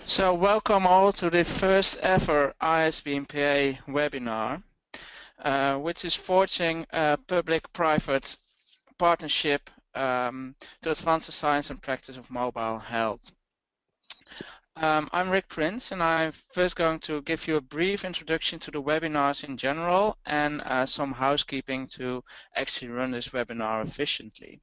So welcome all to the first ever ISBMPA webinar, which is forging a public-private partnership to advance the science and practice of mobile health. I'm Rick Prince, and I'm first going to give you a brief introduction to the webinars in general and some housekeeping to actually run this webinar efficiently.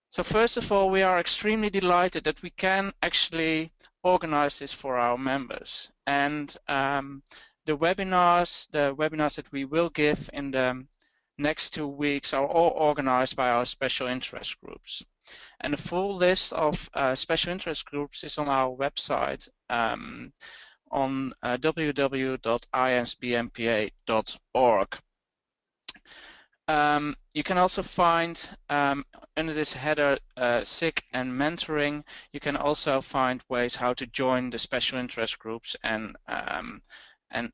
So first of all, we are extremely delighted that we can actually organize this for our members. And the webinars that we will give in the next 2 weeks are all organized by our special interest groups. And the full list of special interest groups is on our website on www.isbmpa.org. You can also find under this header SIG and mentoring, you can also find ways how to join the special interest groups and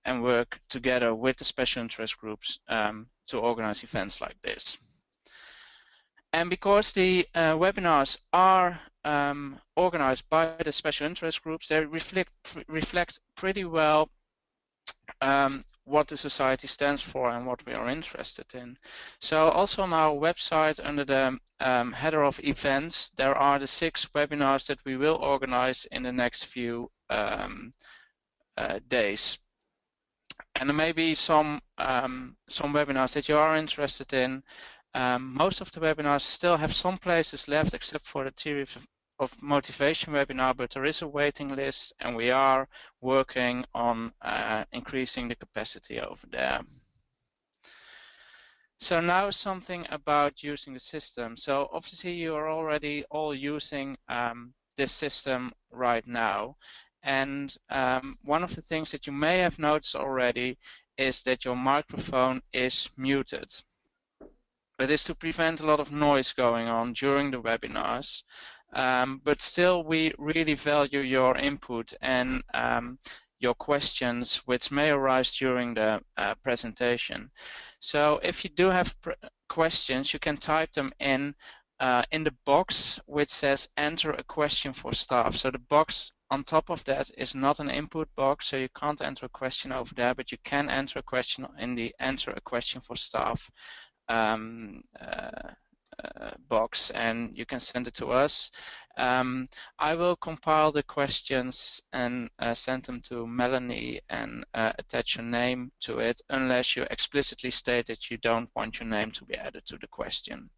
work together with the special interest groups to organize events like this. And because the webinars are organized by the special interest groups, they reflect pretty well what the society stands for and what we are interested in. So also on our website under the header of events, there are the 6 webinars that we will organize in the next few days. And there may be some webinars that you are interested in. Most of the webinars still have some places left except for the theory of motivation webinar, but there is a waiting list and we are working on increasing the capacity over there. So now something about using the system. So obviously you are already all using this system right now. And one of the things that you may have noticed already is that your microphone is muted. That is to prevent a lot of noise going on during the webinars. But still, we really value your input and your questions, which may arise during the presentation. So if you do have questions, you can type them in the box which says enter a question for staff. So the box on top of that is not an input box, so you can't enter a question over there, but you can enter a question in the enter a question for staff box, and you can send it to us. I will compile the questions and send them to Melanie and attach your name to it, unless you explicitly state that you don't want your name to be added to the question.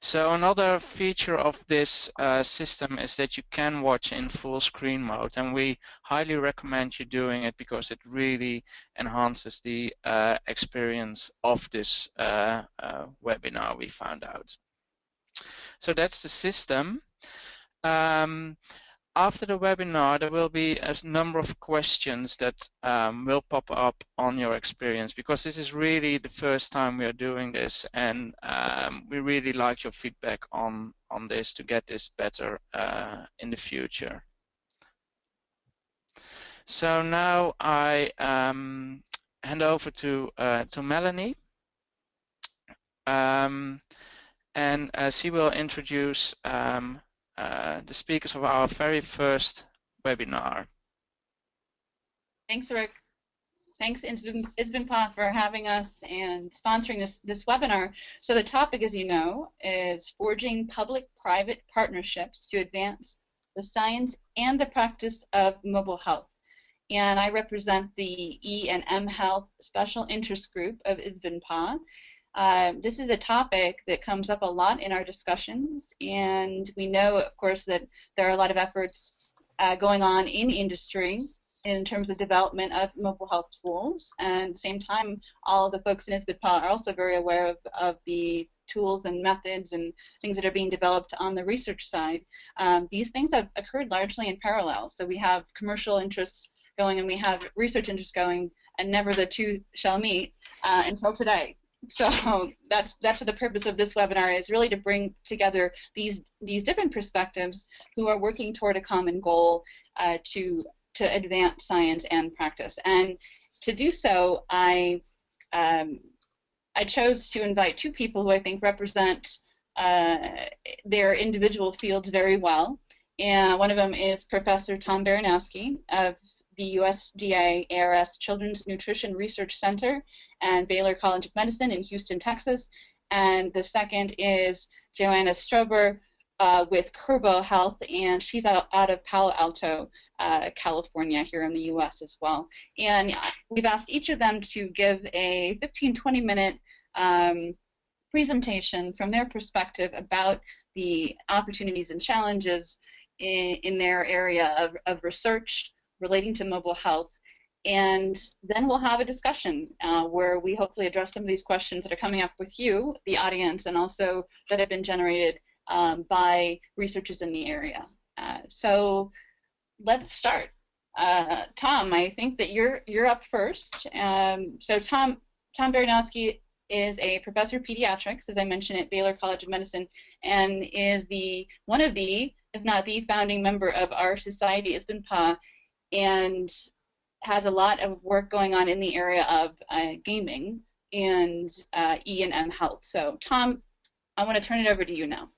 So another feature of this system is that you can watch in full screen mode, and we highly recommend you doing it because it really enhances the experience of this webinar, we found out. So that's the system. After the webinar, there will be a number of questions that will pop up on your experience, because this is really the first time we are doing this, and we really like your feedback on this to get this better in the future. So now I hand over to Melanie, and she will introduce the speakers of our very first webinar. Thanks, Rick. Thanks, ISBMPA, for having us and sponsoring this webinar. So the topic, as you know, is forging public-private partnerships to advance the science and the practice of mobile health. And I represent the E and mHealth Special Interest Group of ISBMPA. This is a topic that comes up a lot in our discussions, and we know, of course, that there are a lot of efforts going on in industry in terms of development of mobile health tools, and at the same time, all of the folks in ISBMPA are also very aware of the tools and methods and things that are being developed on the research side. These things have occurred largely in parallel, so we have commercial interests going and we have research interests going, and never the two shall meet until today. So that's what the purpose of this webinar is, really to bring together these different perspectives who are working toward a common goal to advance science and practice. And to do so, I chose to invite 2 people who I think represent their individual fields very well. And one of them is Professor Tom Baranowski of the USDA-ARS Children's Nutrition Research Center and Baylor College of Medicine in Houston, Texas. And the second is Joanna Strober with Kurbo Health, and she's out of Palo Alto, California, here in the U.S. as well. And we've asked each of them to give a 15-20 minute presentation from their perspective about the opportunities and challenges in their area of research relating to mobile health. And then we'll have a discussion where we hopefully address some of these questions that are coming up with you, the audience, and also that have been generated by researchers in the area. So let's start. Tom, I think that you're up first. So Tom Baranowski is a professor of pediatrics, as I mentioned, at Baylor College of Medicine, and is one of the, if not the founding member of our society, ISBN-PA, and has a lot of work going on in the area of gaming and E&M health. So Tom, I want to turn it over to you now.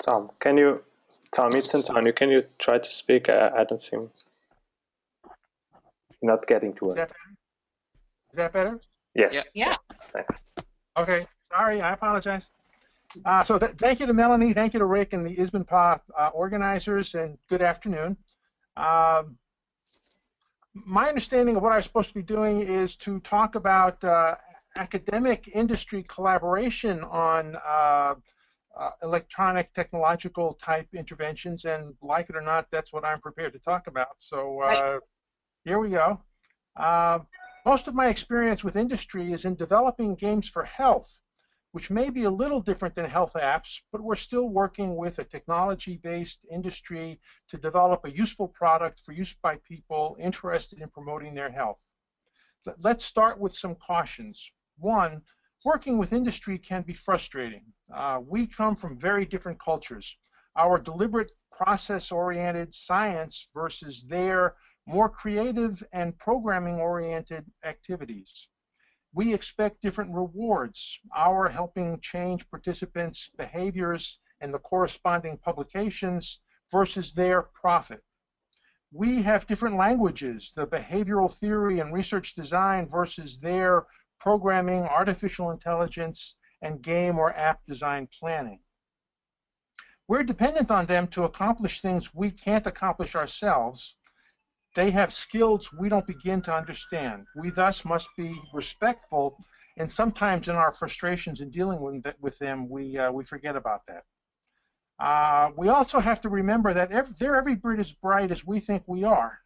Tom, it's Antonio, can you try to speak? I don't seem not getting to us. Is that better? Yes. Yeah. Thanks. Okay, sorry, I apologize. So thank you to Melanie, thank you to Rick and the ISBN-PA organizers, and good afternoon. My understanding of what I'm supposed to be doing is to talk about academic industry collaboration on electronic technological type interventions, and like it or not, that's what I'm prepared to talk about. So here we go. Most of my experience with industry is in developing games for health, which may be a little different than health apps, but we're still working with a technology-based industry to develop a useful product for use by people interested in promoting their health. Let's start with some cautions. One, working with industry can be frustrating. We come from very different cultures. Our deliberate process-oriented science versus their more creative and programming-oriented activities. We expect different rewards, our helping change participants' behaviors and the corresponding publications versus their profit. We have different languages, the behavioral theory and research design versus their programming, artificial intelligence, and game or app design planning. We're dependent on them to accomplish things we can't accomplish ourselves. They have skills we don't begin to understand. We thus must be respectful, and sometimes in our frustrations in dealing with them, we forget about that. We also have to remember that they're every bit as bright as we think we are.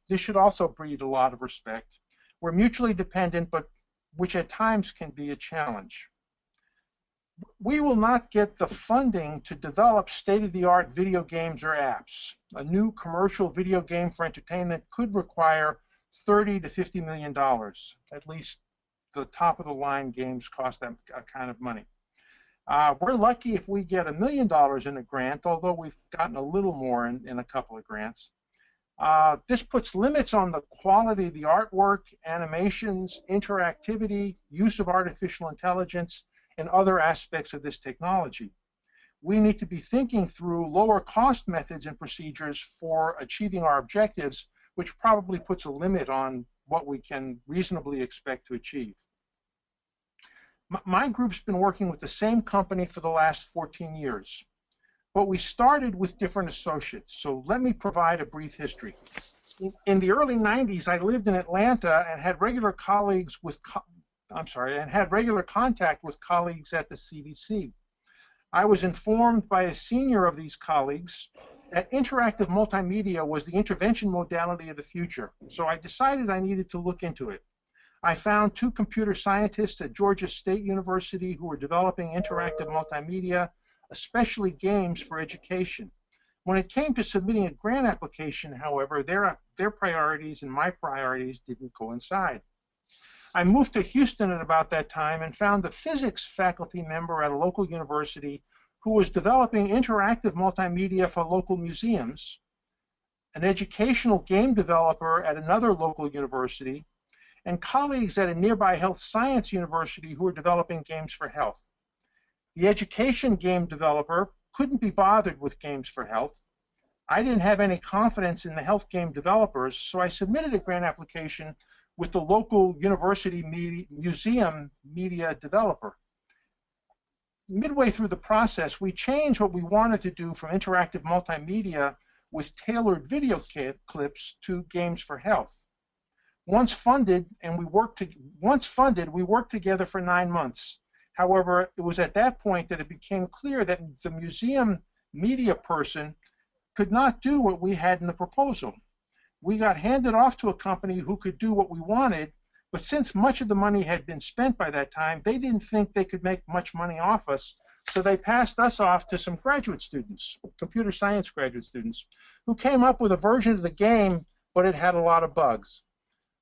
This should also breed a lot of respect. We're mutually dependent, but which at times can be a challenge. We will not get the funding to develop state-of-the-art video games or apps. A new commercial video game for entertainment could require $30 to $50 million. At least the top-of-the-line games cost that kind of money. We're lucky if we get $1 million in a grant, although we've gotten a little more in a couple of grants. This puts limits on the quality of the artwork, animations, interactivity, use of artificial intelligence, and other aspects of this technology. We need to be thinking through lower cost methods and procedures for achieving our objectives, which probably puts a limit on what we can reasonably expect to achieve. My group's been working with the same company for the last 14 years, but we started with different associates, so let me provide a brief history. In the early 90s, I lived in Atlanta and had regular contact with colleagues at the CDC. I was informed by a senior of these colleagues that interactive multimedia was the intervention modality of the future, so I decided I needed to look into it. I found 2 computer scientists at Georgia State University who were developing interactive multimedia, especially games for education. When it came to submitting a grant application, however, their priorities and my priorities didn't coincide. I moved to Houston at about that time and found a physics faculty member at a local university who was developing interactive multimedia for local museums, an educational game developer at another local university, and colleagues at a nearby health science university who were developing games for health. The education game developer couldn't be bothered with games for health. I didn't have any confidence in the health game developers, so I submitted a grant application with the local university museum media developer. Midway through the process, we changed what we wanted to do from interactive multimedia with tailored video clips to games for health. Once funded, we worked together for 9 months. However, it was at that point that it became clear that the museum media person could not do what we had in the proposal. We got handed off to a company who could do what we wanted, but since much of the money had been spent by that time, they didn't think they could make much money off us, so they passed us off to some graduate students, computer science graduate students, who came up with a version of the game, but it had a lot of bugs.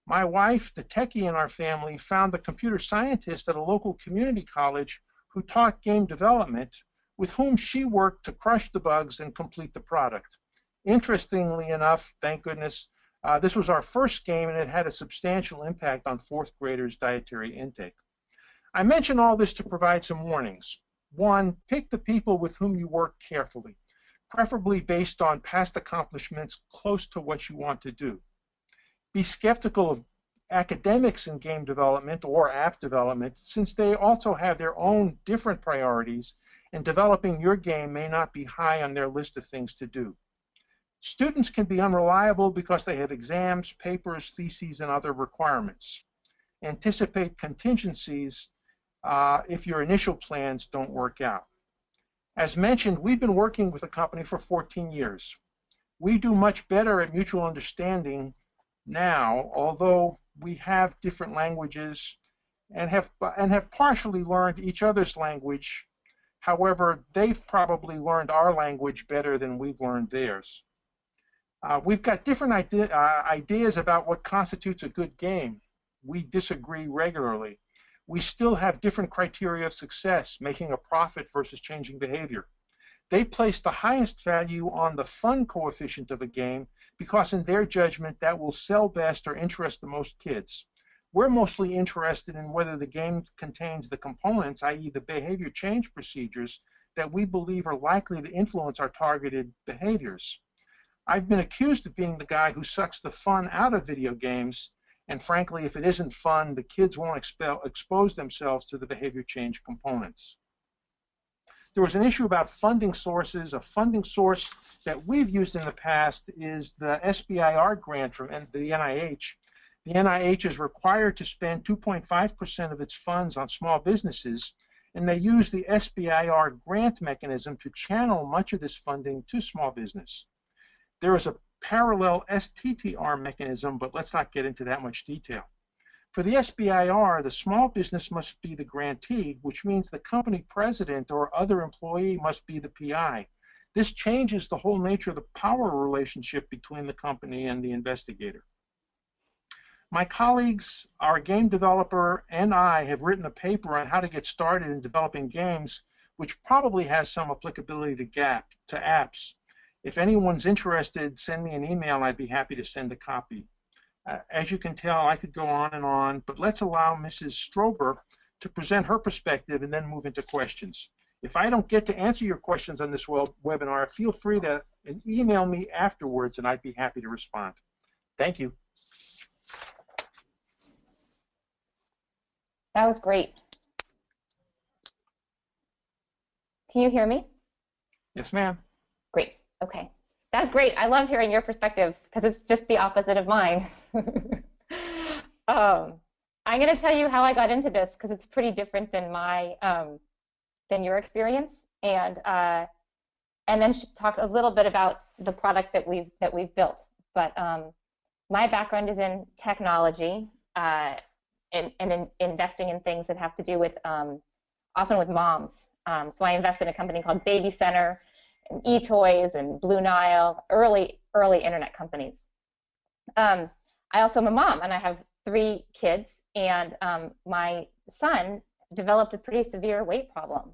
My wife, the techie in our family, found the computer scientist at a local community college who taught game development, with whom she worked to crush the bugs and complete the product. Interestingly enough, thank goodness, this was our first game and it had a substantial impact on fourth graders' dietary intake. I mention all this to provide some warnings. One, pick the people with whom you work carefully, preferably based on past accomplishments close to what you want to do. Be skeptical of academics in game development or app development, since they also have their own different priorities, and developing your game may not be high on their list of things to do. Students can be unreliable because they have exams, papers, theses, and other requirements. Anticipate contingencies if your initial plans don't work out. As mentioned, we've been working with the company for 14 years. We do much better at mutual understanding now, although we have different languages and have partially learned each other's language. However, they've probably learned our language better than we've learned theirs. We've got different ideas about what constitutes a good game. We disagree regularly. We still have different criteria of success, making a profit versus changing behavior. They place the highest value on the fun coefficient of a game because in their judgment that will sell best or interest the most kids. We're mostly interested in whether the game contains the components, i.e. the behavior change procedures, that we believe are likely to influence our targeted behaviors. I've been accused of being the guy who sucks the fun out of video games, and frankly, if it isn't fun, the kids won't expose themselves to the behavior change components. There was an issue about funding sources. A funding source that we've used in the past is the SBIR grant from the NIH. The NIH is required to spend 2.5% of its funds on small businesses, and they use the SBIR grant mechanism to channel much of this funding to small business. There is a parallel STTR mechanism, but let's not get into that much detail. For the SBIR, the small business must be the grantee, which means the company president or other employee must be the PI. This changes the whole nature of the power relationship between the company and the investigator. My colleagues, our game developer, and I have written a paper on how to get started in developing games, which probably has some applicability to apps. If anyone's interested, send me an email and I'd be happy to send a copy. As you can tell, I could go on, but let's allow Mrs. Strober to present her perspective and then move into questions. If I don't get to answer your questions on this webinar, feel free to email me afterwards and I'd be happy to respond. Thank you. That was great. Can you hear me? Yes, ma'am. Great. Okay. That's great. I love hearing your perspective because it's just the opposite of mine. I'm going to tell you how I got into this because it's pretty different than than your experience, and then talk a little bit about the product that we've built. But my background is in technology and in investing in things that have to do with often with moms. So I invest in a company called Baby Center, and eToys and Blue Nile, early internet companies. I also am a mom, and I have 3 kids, and my son developed a pretty severe weight problem.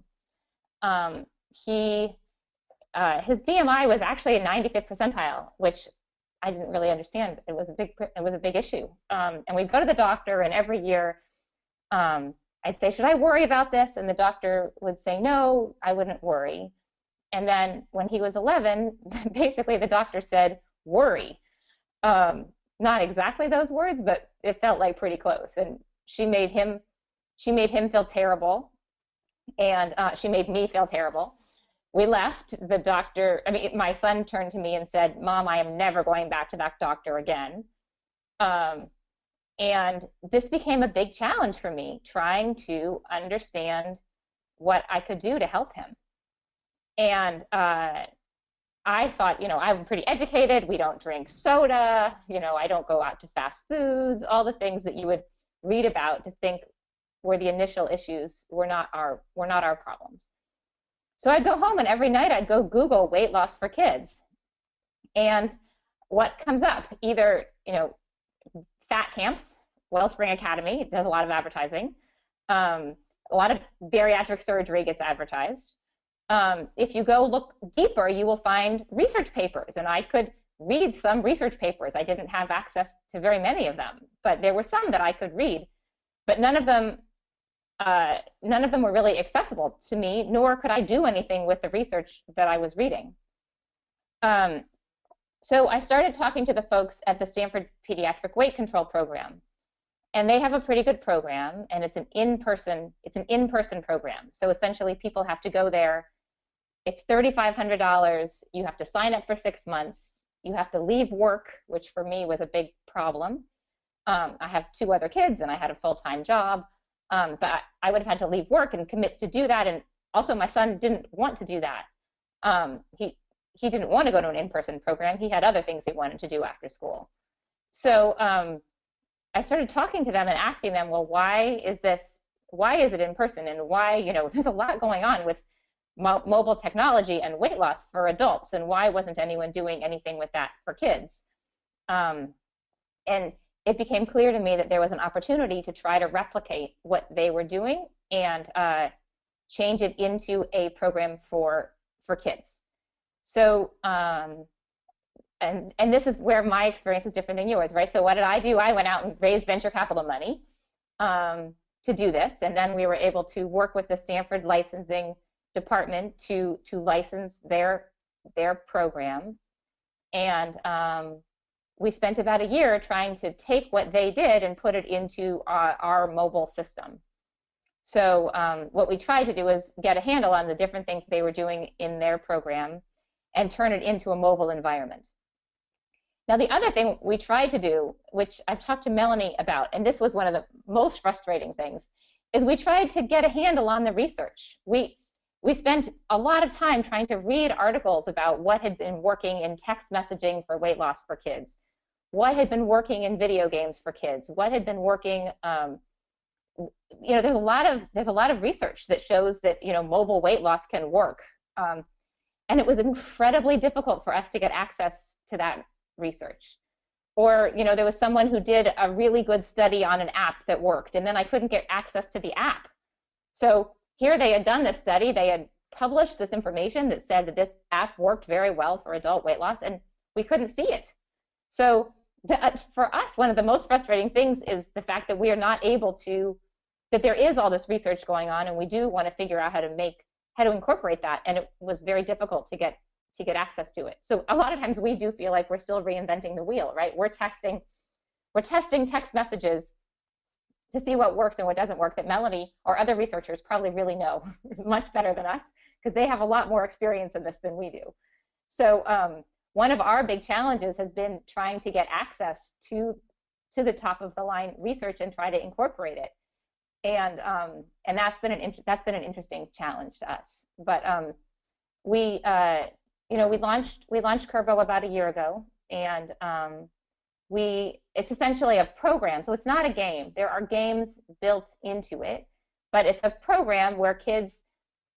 His BMI was actually a 95th percentile, which I didn't really understand. It was a big issue. And we'd go to the doctor, and every year I'd say, should I worry about this? And the doctor would say, no, I wouldn't worry. And then when he was 11, basically the doctor said, worry. Not exactly those words, but it felt like pretty close. And she made him feel terrible, and she made me feel terrible. We left. The doctor, my son turned to me and said, Mom, I am never going back to that doctor again. And this became a big challenge for me, trying to understand what I could do to help him. And I thought, I'm pretty educated. We don't drink soda. I don't go out to fast foods. All the things that you would read about to think were the initial issues were not our problems. So I'd go home, and every night I'd go Google weight loss for kids. And what comes up? Either, fat camps. Wellspring Academy does a lot of advertising. A lot of bariatric surgery gets advertised. If you go look deeper, you will find research papers, and I could read some research papers. I didn't have access to very many of them, but there were some that I could read, but none of them were really accessible to me, nor could I do anything with the research that I was reading. So I started talking to the folks at the Stanford Pediatric Weight Control Program, and they have a pretty good program, and it's an in-person program. So essentially, people have to go there. It's $3,500. You have to sign up for 6 months. You have to leave work, which for me was a big problem. I have 2 other kids, and I had a full-time job, but I would have had to leave work and commit to do that. And also, my son didn't want to do that. He didn't want to go to an in-person program. He had other things he wanted to do after school. So I started talking to them and asking them, well, why is it in person, and why, there's a lot going on with mobile technology and weight loss for adults, and why wasn't anyone doing anything with that for kids? And it became clear to me that there was an opportunity to try to replicate what they were doing and change it into a program for kids. So, and this is where my experience is different than yours, right? So what did I do? I went out and raised venture capital money to do this, and then we were able to work with the Stanford licensing department to license their program. And we spent about a year trying to take what they did and put it into our mobile system. So what we tried to do is get a handle on the different things they were doing in their program and turn it into a mobile environment. Now, the other thing we tried to do, which I've talked to Melanie about, and this was one of the most frustrating things, is we tried to get a handle on the research. We spent a lot of time trying to read articles about what had been working in text messaging for weight loss for kids, what had been working in video games for kids, what had been working. There's a lot of research that shows that mobile weight loss can work, and it was incredibly difficult for us to get access to that research. Or there was someone who did a really good study on an app that worked, and then I couldn't get access to the app. So here they had done this study, they had published this information that said that this app worked very well for adult weight loss, and we couldn't see it. So for us, one of the most frustrating things is the fact that we are not able to, that there is all this research going on, and we do want to figure out how to incorporate that, and it was very difficult to get access to it. So a lot of times we do feel like we're still reinventing the wheel, right? We're testing text messages to see what works and what doesn't work, that Melanie or other researchers probably really know much better than us, because they have a lot more experience in this than we do. So one of our big challenges has been trying to get access to the top of the line research and try to incorporate it. And that's been an interesting challenge to us. But we launched Kurbo about a year ago, and it's essentially a program. So it's not a game. There are games built into it, but it's a program where kids,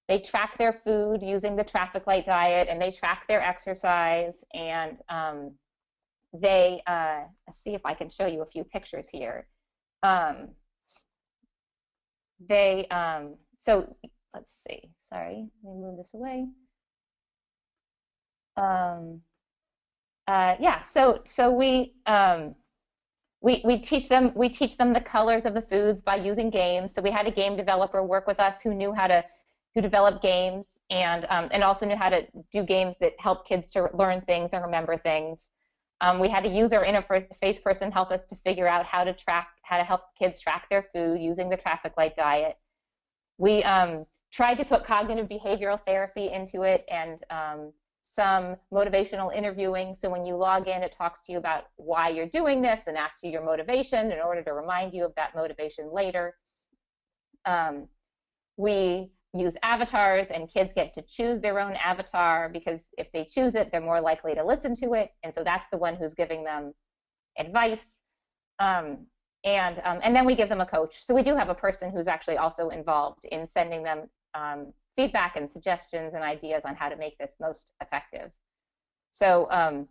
they track their food using the traffic light diet, and they track their exercise, and let's see if I can show you a few pictures here. So let's see. Sorry, let me move this away. Yeah. So we teach them the colors of the foods by using games. So we had a game developer work with us who knew how to develop games and also knew how to do games that help kids to learn things and remember things. We had a user interface person help us to figure out how to help kids track their food using the traffic light diet. We tried to put cognitive behavioral therapy into it and some motivational interviewing. So when you log in, it talks to you about why you're doing this and asks you your motivation in order to remind you of that motivation later. We use avatars, and kids get to choose their own avatar because if they choose it, they're more likely to listen to it. And so that's the one who's giving them advice. And then we give them a coach. So we do have a person who's actually also involved in sending them feedback and suggestions and ideas on how to make this most effective. So, and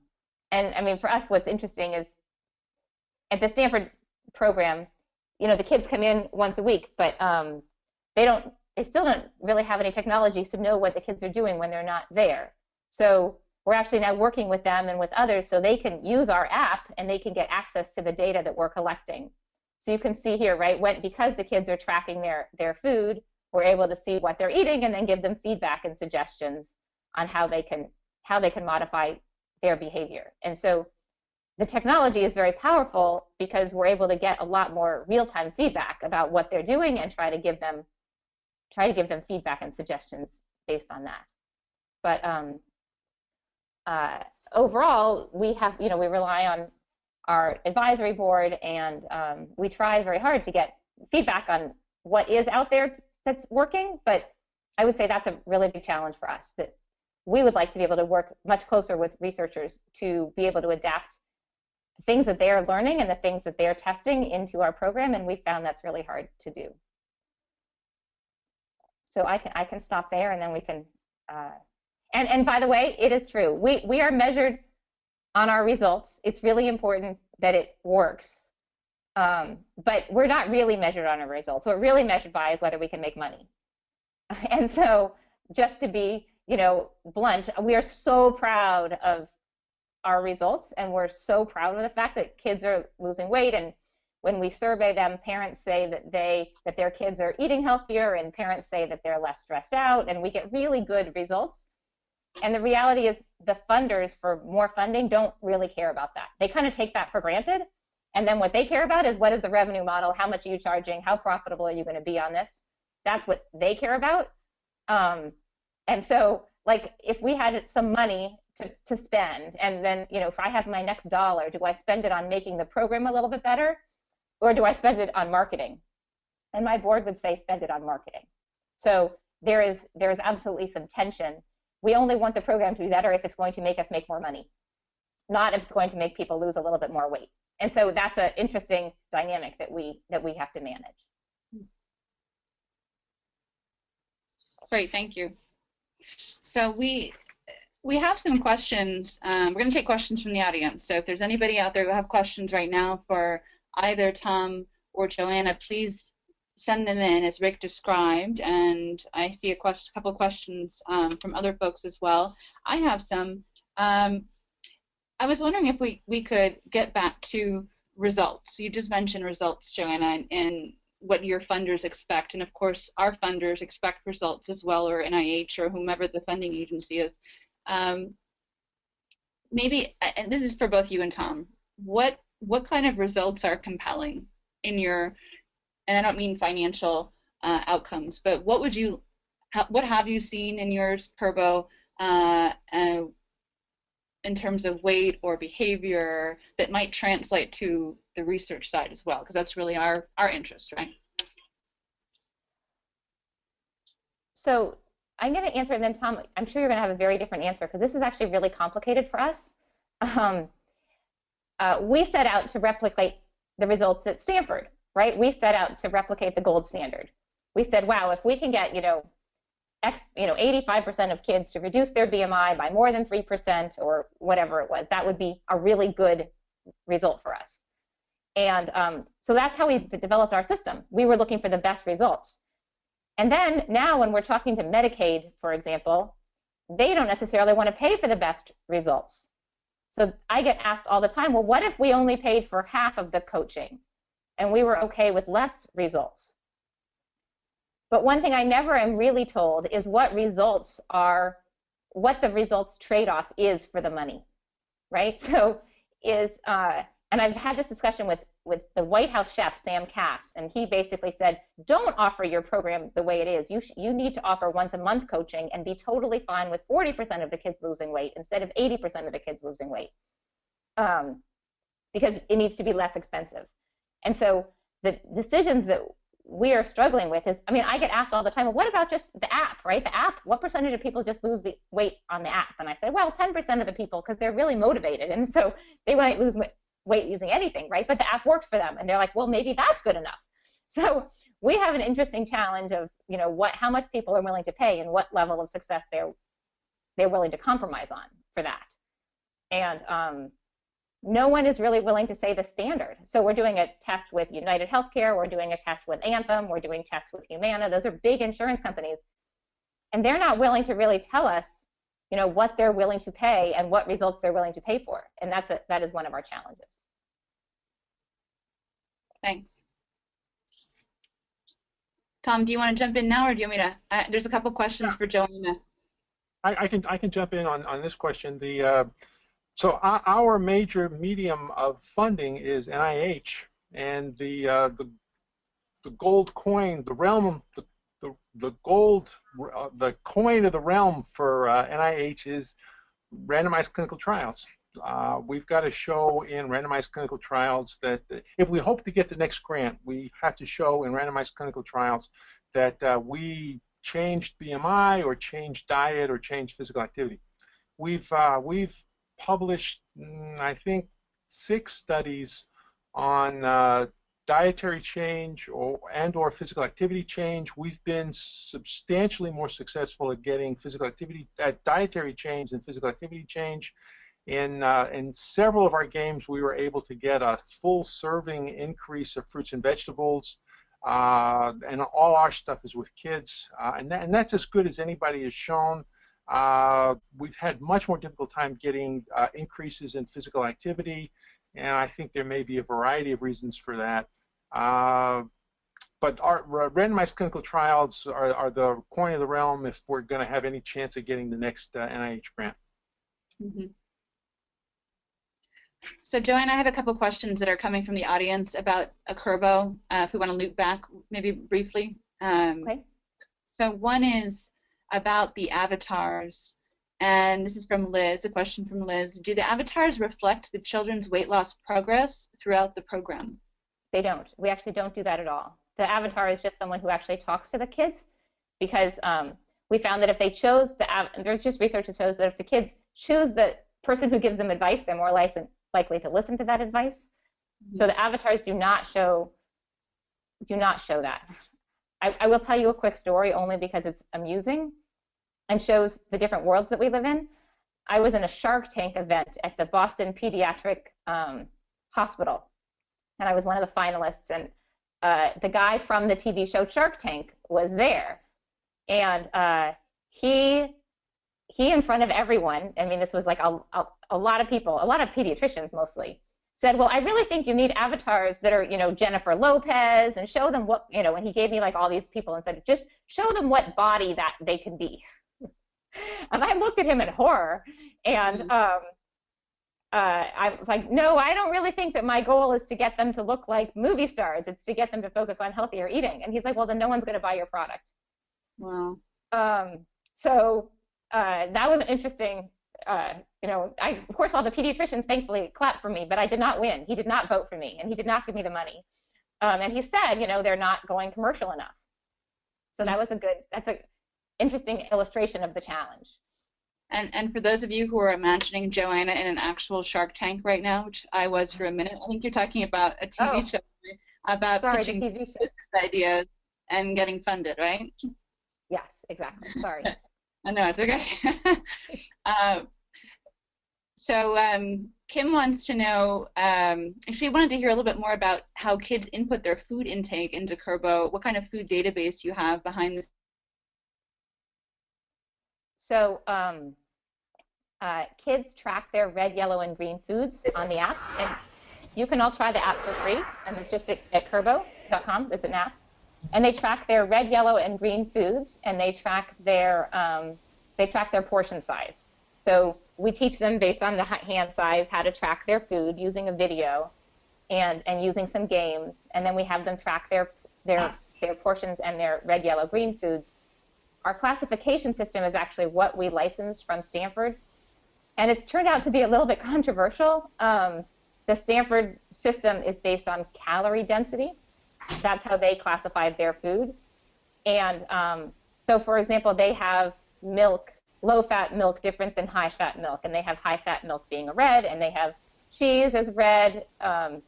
I mean, for us, what's interesting is at the Stanford program, you know, the kids come in once a week, but they still don't really have any technology to know what the kids are doing when they're not there. So we're actually now working with them and with others so they can use our app and they can get access to the data that we're collecting. So you can see here, right, because the kids are tracking their food, we're able to see what they're eating and then give them feedback and suggestions on how they can modify their behavior. And so the technology is very powerful because we're able to get a lot more real-time feedback about what they're doing and try to give them feedback and suggestions based on that. But overall, we rely on our advisory board, and we try very hard to get feedback on what is out there that's working. But I would say that's a really big challenge for us, that we would like to be able to work much closer with researchers to be able to adapt the things that they're learning and the things that they're testing into our program, and we found that's really hard to do. So I can stop there, and then we can. And by the way, it is true. We are measured on our results. It's really important that it works, but we're not really measured on our results. What we're really measured by is whether we can make money. And so, just to be, blunt, we are so proud of our results, and we're so proud of the fact that kids are losing weight. And when we survey them, parents say that their kids are eating healthier, and parents say that they're less stressed out, and we get really good results. And the reality is the funders for more funding don't really care about that. They kind of take that for granted. And then what they care about is, what is the revenue model? How much are you charging? How profitable are you going to be on this? That's what they care about. And so, like, if we had some money to spend, and then, if I have my next dollar, do I spend it on making the program a little bit better, or do I spend it on marketing? And my board would say spend it on marketing. So there is absolutely some tension. We only want the program to be better if it's going to make us make more money, not if it's going to make people lose a little bit more weight. And so that's an interesting dynamic that we have to manage. Great, thank you. So we have some questions. We're going to take questions from the audience. So if there's anybody out there who have questions right now for either Tom or Joanna, please send them in as Rick described. And I see a couple questions from other folks as well. I have some. I was wondering if we could get back to results. You just mentioned results, Joanna, and what your funders expect. And of course, our funders expect results as well, or NIH, or whomever the funding agency is. Maybe, and this is for both you and Tom, what kind of results are compelling in your, and I don't mean financial outcomes, but what have you seen in yours, Kurbo, in terms of weight or behavior that might translate to the research side as well? Because that's really our interest, right? So I'm going to answer, and then Tom, I'm sure you're going to have a very different answer, because this is actually really complicated for us. We set out to replicate the results at Stanford, right? We set out to replicate the gold standard. We said, wow, if we can get 85% of kids to reduce their BMI by more than 3% or whatever it was, that would be a really good result for us. And so that's how we developed our system. We were looking for the best results. And then now when we're talking to Medicaid, for example, they don't necessarily want to pay for the best results. So I get asked all the time, well, what if we only paid for half of the coaching and we were okay with less results? But one thing I never am really told is what the results trade-off is for the money, right? So and I've had this discussion with the White House chef, Sam Cass, and he basically said, don't offer your program the way it is. You need to offer once a month coaching and be totally fine with 40% of the kids losing weight instead of 80% of the kids losing weight, because it needs to be less expensive. And so the decisions that we are struggling with is, I mean, I get asked all the time, well, what about just the app, right? The app, what percentage of people just lose the weight on the app? And I say, well, 10% of the people, because they're really motivated, and so they might lose weight using anything, right? But the app works for them, and they're like, well, maybe that's good enough. So we have an interesting challenge of, how much people are willing to pay and what level of success they're willing to compromise on for that. And no one is really willing to say the standard. So we're doing a test with United Healthcare, we're doing a test with Anthem, we're doing tests with Humana. Those are big insurance companies, and they're not willing to really tell us, what they're willing to pay and what results they're willing to pay for. And that is one of our challenges. Thanks. Tom, do you want to jump in now, or do you want me to? There's a couple questions for Joanna. I can jump in on this question. So our major medium of funding is NIH, and the gold coin, the realm, the coin of the realm for NIH is randomized clinical trials. We've got to show in randomized clinical trials that if we hope to get the next grant, we have to show in randomized clinical trials that we changed BMI or changed diet or changed physical activity. We've published, I think, 6 studies on dietary change or physical activity change. We've been substantially more successful at getting dietary change and physical activity change. In several of our games, we were able to get a full serving increase of fruits and vegetables, and all our stuff is with kids, and that's as good as anybody has shown. We've had much more difficult time getting increases in physical activity, and I think there may be a variety of reasons for that. But our randomized clinical trials are the coin of the realm if we're going to have any chance of getting the next NIH grant. Mm-hmm. So, Joanna, I have a couple questions that are coming from the audience about a Kurbo, if we want to loop back maybe briefly. Okay. So one is about the avatars, and this is from Liz, a question from Liz. Do the avatars reflect the children's weight loss progress throughout the program? They don't. We actually don't do that at all. The avatar is just someone who actually talks to the kids, because we found that if they chose there's just research that shows that if the kids choose the person who gives them advice, they're more likely to listen to that advice. Mm-hmm. So the avatars do not show that. I will tell you a quick story only because it's amusing and shows the different worlds that we live in. I was in a Shark Tank event at the Boston Pediatric Hospital, and I was one of the finalists, and the guy from the TV show Shark Tank was there, and he in front of everyone, I mean, this was like a lot of people, a lot of pediatricians mostly, said, well, I really think you need avatars that are, Jennifer Lopez, and show them what, and he gave me like all these people and said, just show them what body that they can be. And I looked at him in horror, and I was like, no, I don't really think that my goal is to get them to look like movie stars. It's to get them to focus on healthier eating. And he's like, well, then no one's going to buy your product. Wow. So that was interesting. Of course, all the pediatricians thankfully clapped for me, but I did not win. He did not vote for me, and he did not give me the money. And he said, they're not going commercial enough. So that's an interesting illustration of the challenge. And for those of you who are imagining Joanna in an actual Shark Tank right now, which I was for a minute, I think you're talking about a TV show about pitching business ideas and getting funded, right? Yes, exactly. Sorry. I know, it's okay. So Kim wants to know, she wanted to hear a little bit more about how kids input their food intake into Kurbo. What kind of food database you have behind the. So kids track their red, yellow, and green foods on the app, and you can all try the app for free, and it's just at kurbo.com. It's an app, and they track their red, yellow, and green foods, and they track their portion size. So we teach them based on the hand size how to track their food using a video, and using some games, and then we have them track their portions and their red, yellow, green foods. Our classification system is actually what we licensed from Stanford, and it's turned out to be a little bit controversial. The Stanford system is based on calorie density. That's how they classified their food. And so, for example, they have milk, low-fat milk different than high-fat milk, and they have high-fat milk being a red, and they have cheese as red, and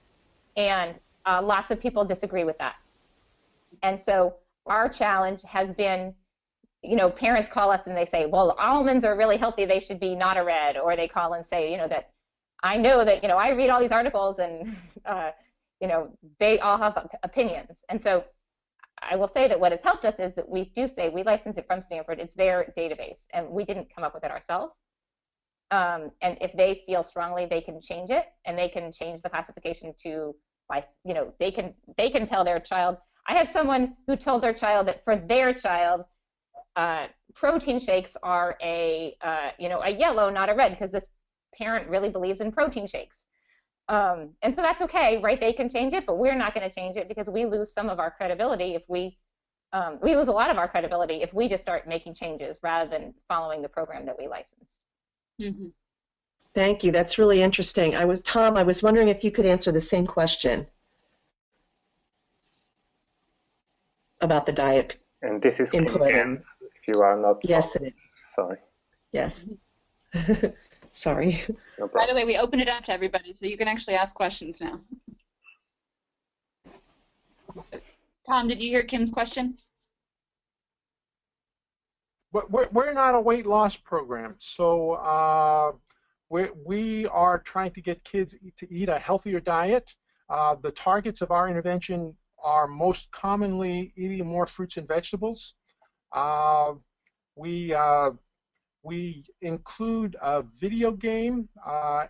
lots of people disagree with that. And so our challenge has been, you know, parents call us and they say, well, almonds are really healthy, they should be not a red, or they call and say, you know, that I know that, you know, I read all these articles and, you know, they all have opinions. And so I will say that what has helped us is that we do say we license it from Stanford. It's their database, and we didn't come up with it ourselves. And if they feel strongly, they can change it, and they can change the classification to, you know, they can tell their child. I have someone who told their child that for their child, protein shakes are you know, a yellow, not a red, because this parent really believes in protein shakes. And so that's okay, right? They can change it, but we're not going to change it because we lose some of our credibility if we lose a lot of our credibility if we just start making changes rather than following the program that we licensed. Mm-hmm. Thank you. That's really interesting. Tom, I was wondering if you could answer the same question about the diet. And this is input. Kim's, if you are not. Yes, it is. Sorry. Yes. Sorry. No By the problem. way, we open it up to everybody, so you can actually ask questions now. Tom, did you hear Kim's question? We're not a weight loss program, so we are trying to get kids to eat a healthier diet. The targets of our intervention are most commonly eating more fruits and vegetables. We include a video game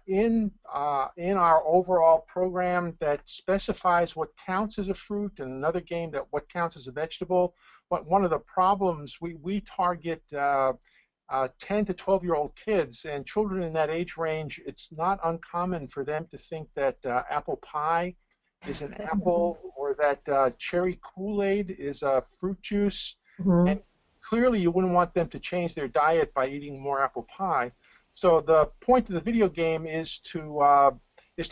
in our overall program that specifies what counts as a fruit, and another game that what counts as a vegetable. But one of the problems, we target 10 to 12-year-old kids, and children in that age range, it's not uncommon for them to think that apple pie is an apple, or that cherry Kool-Aid is a fruit juice. Mm-hmm. And clearly you wouldn't want them to change their diet by eating more apple pie. So the point of the video game is to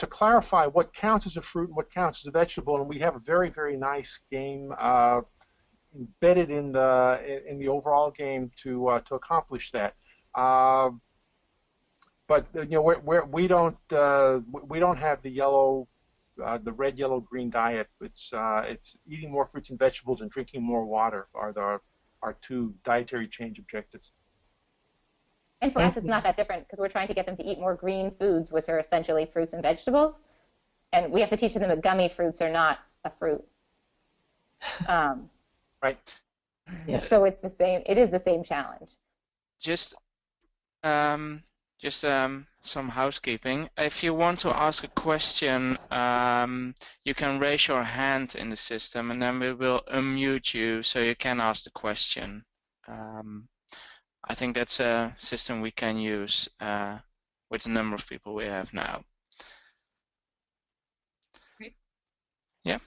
clarify what counts as a fruit and what counts as a vegetable, and we have a very, very nice game embedded in the overall game to accomplish that. But you know, we don't have the red, yellow, green diet. It's eating more fruits and vegetables and drinking more water are our two dietary change objectives. And for us, it's not that different because we're trying to get them to eat more green foods, which are essentially fruits and vegetables. And we have to teach them that gummy fruits are not a fruit. Right. Yeah. So it's the same. It is the same challenge. Just some housekeeping. If you want to ask a question, you can raise your hand in the system, and then we will unmute you so you can ask the question. I think that's a system we can use with the number of people we have now. Great. Yeah.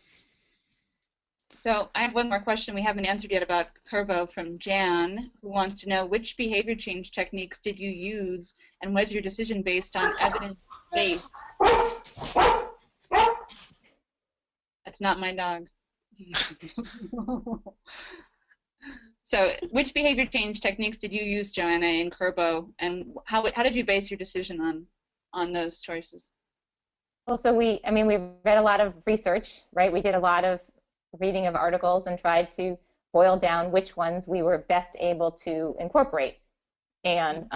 So I have one more question we haven't answered yet about Kurbo from Jan, who wants to know which behavior change techniques did you use, and was your decision based on evidence-based? That's not my dog. So which behavior change techniques did you use, Joanna, in Kurbo, and how did you base your decision on those choices? Well, so we read a lot of research, right? We did a lot of reading of articles and tried to boil down which ones we were best able to incorporate. And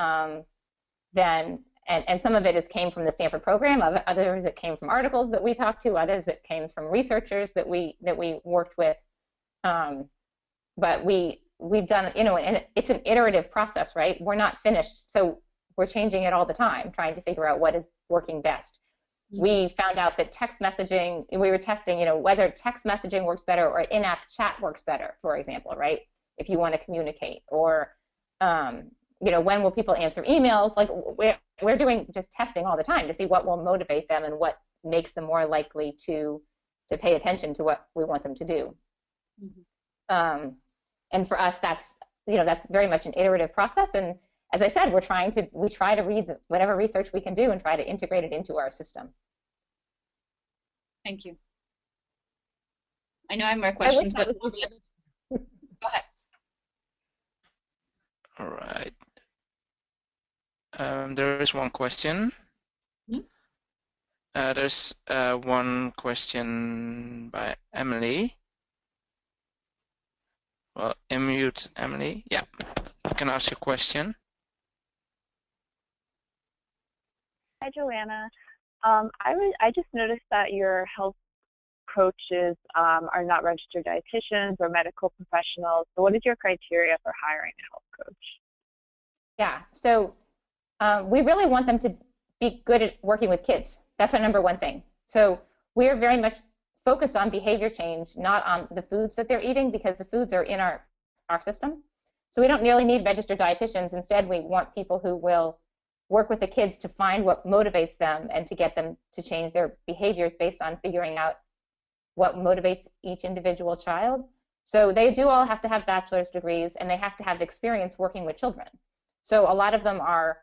then And some of it came from the Stanford program, others it came from articles that we talked to, others it came from researchers that we worked with. But we've done, and it's an iterative process, right? We're not finished, so we're changing it all the time, trying to figure out what is working best. Mm-hmm. We found out that text messaging, we were testing, whether text messaging works better or in-app chat works better, for example, right? If you want to communicate, or when will people answer emails? Like we're doing just testing all the time to see what will motivate them and what makes them more likely to pay attention to what we want them to do. Mm-hmm. And for us, that's very much an iterative process. And as I said, we try to read whatever research we can do and try to integrate it into our system. Thank you. I know I have more questions, but go ahead. All right. There is one question. Mm-hmm. There's one question by Emily. Well, unmute Emily. Yeah, you can ask your question. Hi, Joanna. I just noticed that your health coaches are not registered dietitians or medical professionals. So what is your criteria for hiring a health coach? Yeah, so we really want them to be good at working with kids. That's our number one thing. So we're very much focused on behavior change, not on the foods that they're eating, because the foods are in our system. So we don't really need registered dietitians. Instead, we want people who will work with the kids to find what motivates them and to get them to change their behaviors based on figuring out what motivates each individual child. So they do all have to have bachelor's degrees, and they have to have experience working with children. So a lot of them are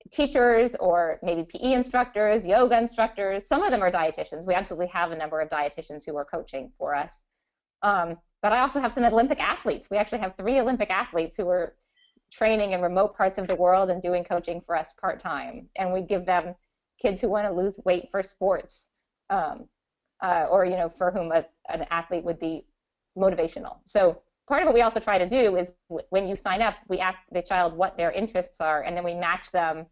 teachers or maybe PE instructors, yoga instructors. Some of them are dietitians. We absolutely have a number of dietitians who are coaching for us. But I also have some Olympic athletes. We actually have 3 Olympic athletes who are training in remote parts of the world and doing coaching for us part-time. And we give them kids who want to lose weight for sports, or for whom an athlete would be motivational. So part of what we also try to do is when you sign up, we ask the child what their interests are, and then we match them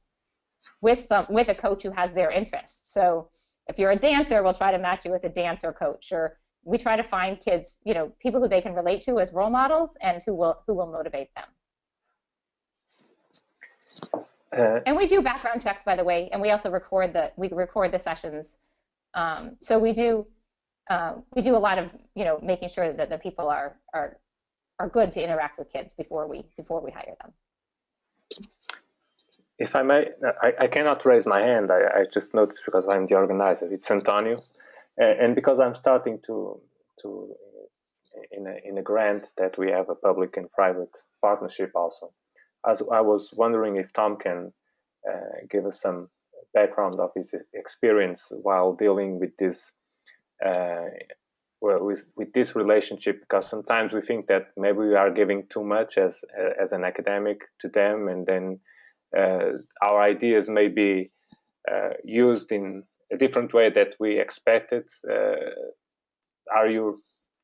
with a coach who has their interests. So if you're a dancer, we'll try to match you with a dancer coach, or we try to find kids, people who they can relate to as role models and who will motivate them. And we do background checks, by the way, and we also record the sessions. So we do a lot of making sure that the people are good to interact with kids before we hire them. If I may, I cannot raise my hand. I just noticed because I'm the organizer. It's Antonio, and because I'm starting to in a grant that we have a public and private partnership also. As I was wondering if Tom can give us some background of his experience while dealing with this with this relationship, because sometimes we think that maybe we are giving too much as an academic to them, and then our ideas may be used in a different way that we expected.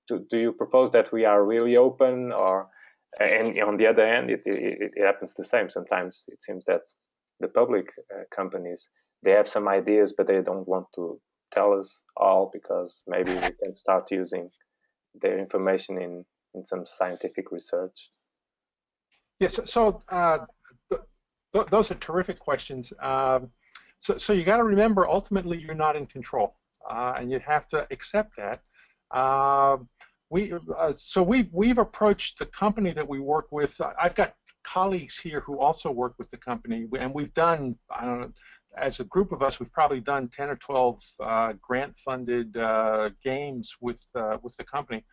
Do you propose that we are really open, or? And on the other hand, it happens the same. Sometimes it seems that the public companies, they have some ideas, but they don't want to tell us all, because maybe we can start using their information in some scientific research. Yes, so those are terrific questions. So you got to remember, ultimately, you're not in control, and you have to accept that. We've approached the company that we work with. I've got colleagues here who also work with the company, and we've done, I don't know, as a group of us, we've probably done 10 or 12 grant-funded games with the company.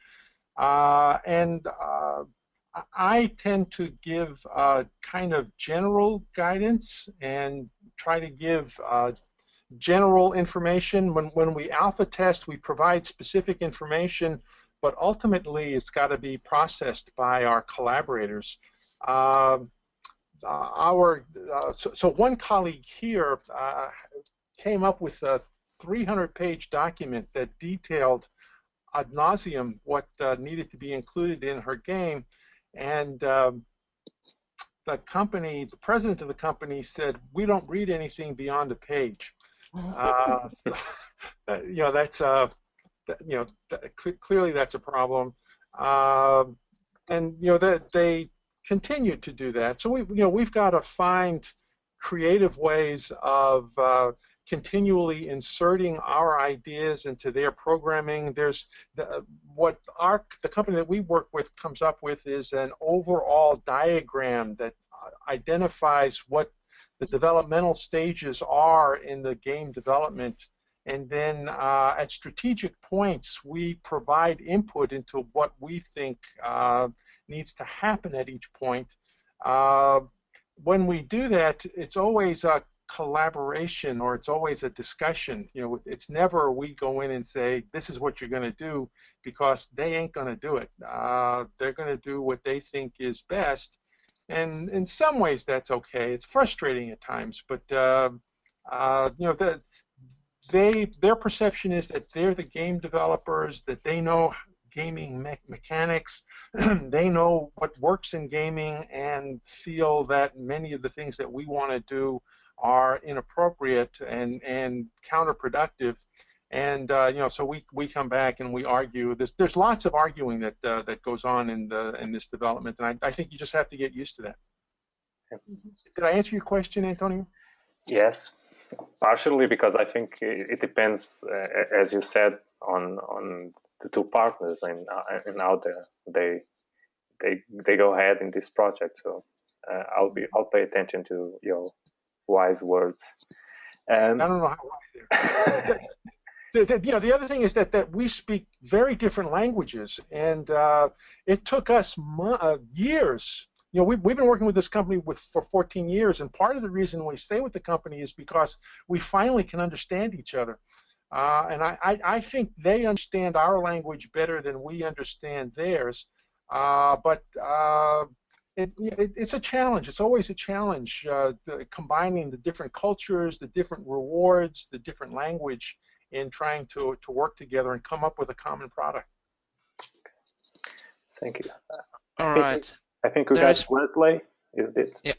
I tend to give kind of general guidance and try to give general information. When we alpha test, we provide specific information, but ultimately it's got to be processed by our collaborators. So one colleague here came up with a 300-page document that detailed ad nauseum what needed to be included in her game, and the company, the president of the company said, "We don't read anything beyond a page." So, that's clearly that's a problem, and that they continue to do that. So we've got to find creative ways of continually inserting our ideas into their programming. There's what the company that we work with comes up with is an overall diagram that identifies what the developmental stages are in the game development, and then at strategic points we provide input into what we think needs to happen at each point. When we do that, it's always a collaboration, or it's always a discussion. It's never we go in and say, "This is what you're going to do," because they ain't going to do it. They're going to do what they think is best, and in some ways that's okay. It's frustrating at times, but their perception is that they're the game developers, that they know gaming mechanics, they know what works in gaming, and feel that many of the things that we want to do are inappropriate and counterproductive. And so we come back and we argue. There's lots of arguing that goes on in this development, and I think you just have to get used to that. Did I answer your question, Antonio? Yes, partially, because I think it depends, as you said, on the two partners and how they go ahead in this project. So I'll pay attention to your wise words. I don't know how wise they are. The other thing is that we speak very different languages, and it took us years. We've been working with this company for 14 years, and part of the reason we stay with the company is because we finally can understand each other. And I think they understand our language better than we understand theirs. But it's a challenge. It's always a challenge, combining the different cultures, the different rewards, the different language in trying to work together and come up with a common product. Thank you. All right. I think we got Wesley. Is this? Yeah.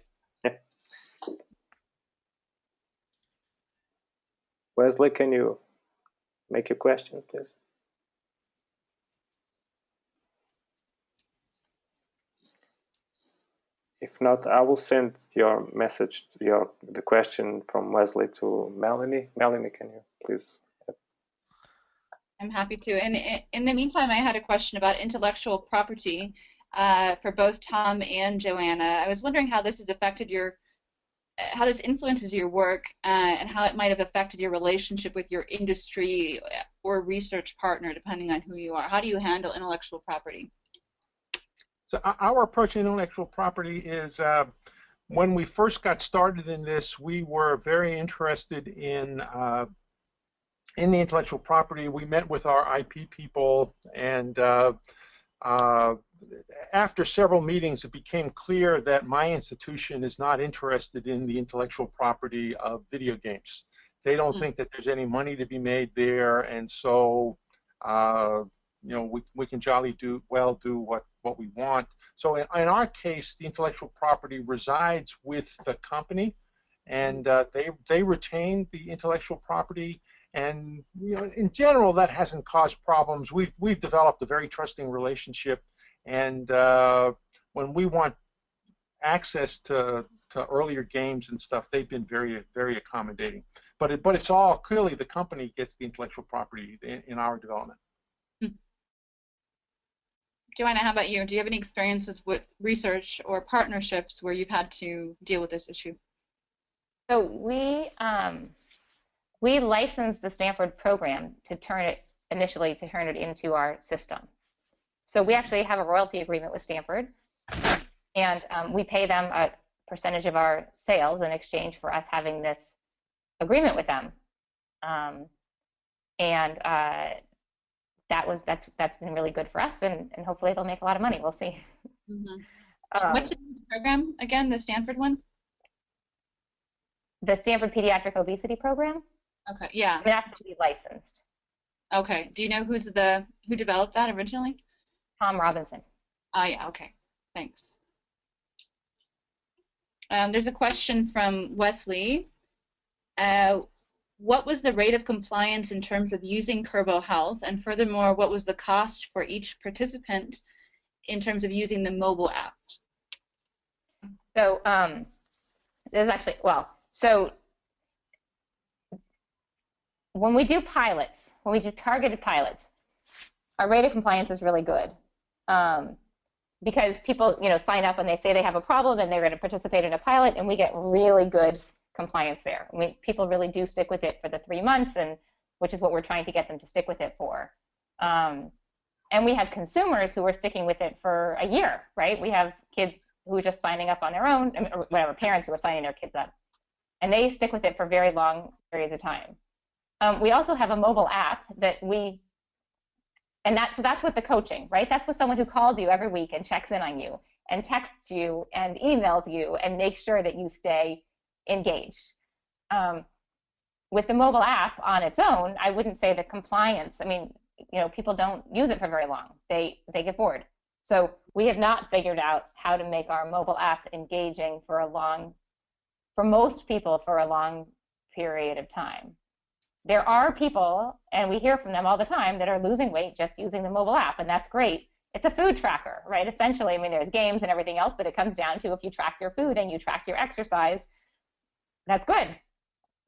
Wesley, can you make your question, please? If not, I will send your message, the question from Wesley to Melanie. Melanie, can you please? I'm happy to. And in the meantime, I had a question about intellectual property for both Tom and Joanna. I was wondering how this has affected how this influences your work, and how it might have affected your relationship with your industry or research partner, depending on who you are. How do you handle intellectual property? So our approach to intellectual property is, when we first got started in this, we were very interested in the intellectual property. We met with our IP people, and after several meetings, it became clear that my institution is not interested in the intellectual property of video games. They don't think that there's any money to be made there, and so we can jolly do what we want. So in our case, the intellectual property resides with the company, and they retain the intellectual property. And in general, that hasn't caused problems. We've developed a very trusting relationship, and when we want access to earlier games and stuff, they've been very, very accommodating. But it's all clearly the company gets the intellectual property in our development. Joanna, how about you? Do you have any experiences with research or partnerships where you've had to deal with this issue? So we licensed the Stanford program to turn it into our system. So we actually have a royalty agreement with Stanford, and we pay them a percentage of our sales in exchange for us having this agreement with them. That's been really good for us, and hopefully they'll make a lot of money. We'll see. What's the program again? The Stanford one? The Stanford Pediatric Obesity Program. Okay, yeah. It has to be licensed. Okay. Do you know who developed that originally? Tom Robinson. Oh yeah. Okay. Thanks. There's a question from Wesley. What was the rate of compliance in terms of using Kurbo Health? And furthermore, what was the cost for each participant in terms of using the mobile app? So there's actually, well, so when we do pilots, when we do targeted pilots, our rate of compliance is really good. Because people, sign up and they say they have a problem and they're going to participate in a pilot, and we get really good compliance there. People really do stick with it for the 3 months, and which is what we're trying to get them to stick with it for. And we have consumers who are sticking with it for a year, right? We have kids who are just signing up on their own, or whatever, parents who are signing their kids up, and they stick with it for very long periods of time. We also have a mobile app that so that's with the coaching, right? That's with someone who calls you every week and checks in on you and texts you and emails you and makes sure that you stay engaged. With the mobile app on its own, I wouldn't say the compliance, people don't use it for very long. They get bored. So we have not figured out how to make our mobile app engaging for most people for a long period of time. There are people, and we hear from them all the time, that are losing weight just using the mobile app, and that's great. It's a food tracker, right? Essentially, there's games and everything else, but it comes down to if you track your food and you track your exercise, that's good.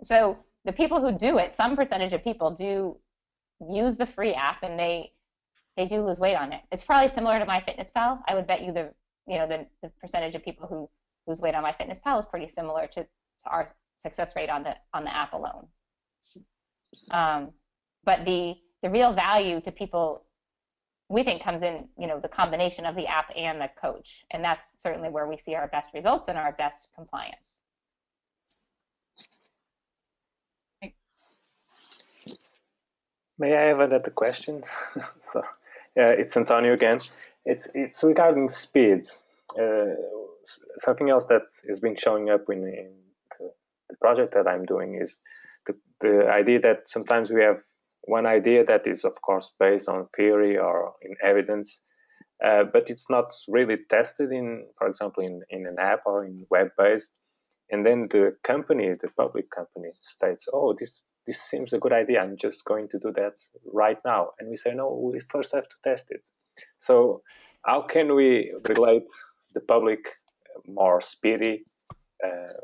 So the people who do it, some percentage of people do use the free app, and they do lose weight on it. It's probably similar to MyFitnessPal. I would bet you the percentage of people who lose weight on MyFitnessPal is pretty similar to our success rate on the app alone. But the real value to people, we think, comes in, the combination of the app and the coach. And that's certainly where we see our best results and our best compliance. May I have another question? So, it's Antonio again. It's regarding speed. Something else that has been showing up in the project that I'm doing is the idea that sometimes we have one idea that is, of course, based on theory or in evidence, but it's not really tested in, for example, in an app or in web-based. And then the public company states, oh, this seems a good idea. I'm just going to do that right now. And we say, no, we first have to test it. So how can we relate the public more speedy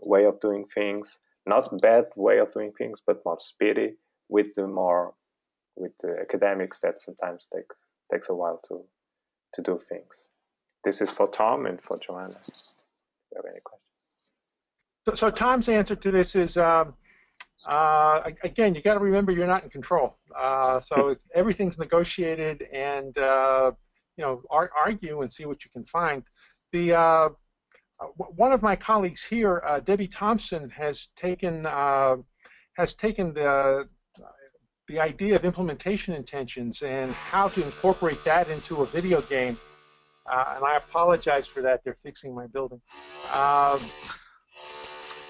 way of doing things, not bad way of doing things, but more speedy with the academics that sometimes takes a while to do things. This is for Tom and for Joanna. If you have any questions. So Tom's answer to this is, again, you got to remember you're not in control. So everything's negotiated, and argue and see what you can find. One of my colleagues here, Debbie Thompson, has taken the idea of implementation intentions and how to incorporate that into a video game. And I apologize for that. They're fixing my building.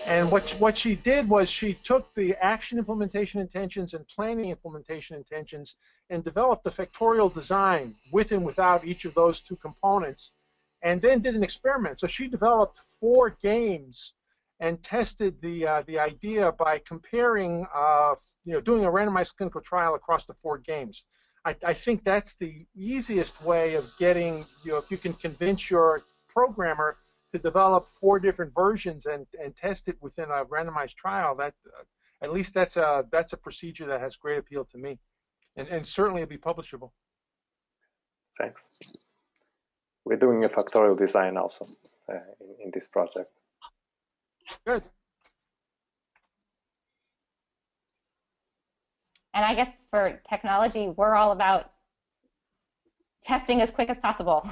And what she did was she took the action implementation intentions and planning implementation intentions and developed a factorial design with and without each of those two components, and then did an experiment. So she developed 4 games and tested the idea by comparing, doing a randomized clinical trial across the 4 games. I think that's the easiest way of getting, if you can convince your programmer to develop 4 different versions and test it within a randomized trial, that at least that's a procedure that has great appeal to me, and certainly it'll be publishable. Thanks. We're doing a factorial design also in this project. Good. And I guess for technology, we're all about testing as quick as possible,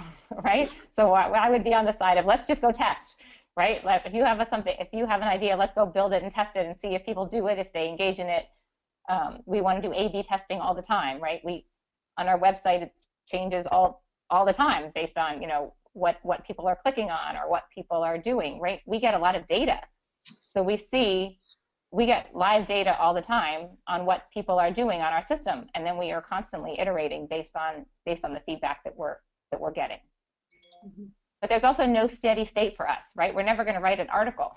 right? So I would be on the side of let's just go test, right? Like if you have an idea, let's go build it and test it and see if people do it, if they engage in it. We want to do A/B testing all the time, right? On our website, it changes all the time based on what people are clicking on or what people are doing, right? We get a lot of data, so we get live data all the time on what people are doing on our system, and then we are constantly iterating based on the feedback that we're getting. but there's also no steady state for us, right? We're never going to write an article.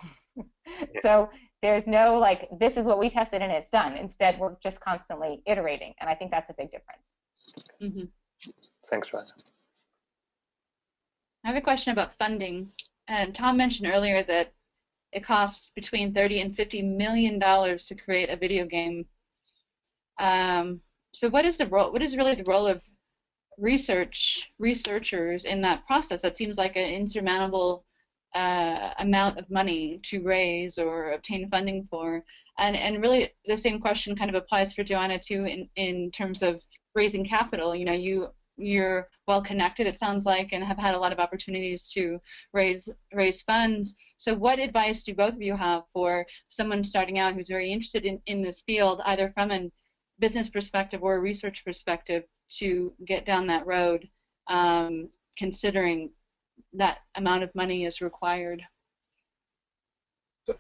So there's no like, this is what we tested and it's done. Instead, we're just constantly iterating, and I think that's a big difference. Mm-hmm. Thanks, Joanna. I have a question about funding. And Tom mentioned earlier that it costs between $30 and $50 million to create a video game. So what is the role? What is really the role of researchers in that process? That seems like an insurmountable amount of money to raise or obtain funding for. And really, the same question kind of applies for Joanna too, in terms of raising capital. You know, you're well connected, it sounds like, and have had a lot of opportunities to raise funds. So what advice do both of you have for someone starting out who's very interested in this field, either from a business perspective or a research perspective, to get down that road, considering that amount of money is required?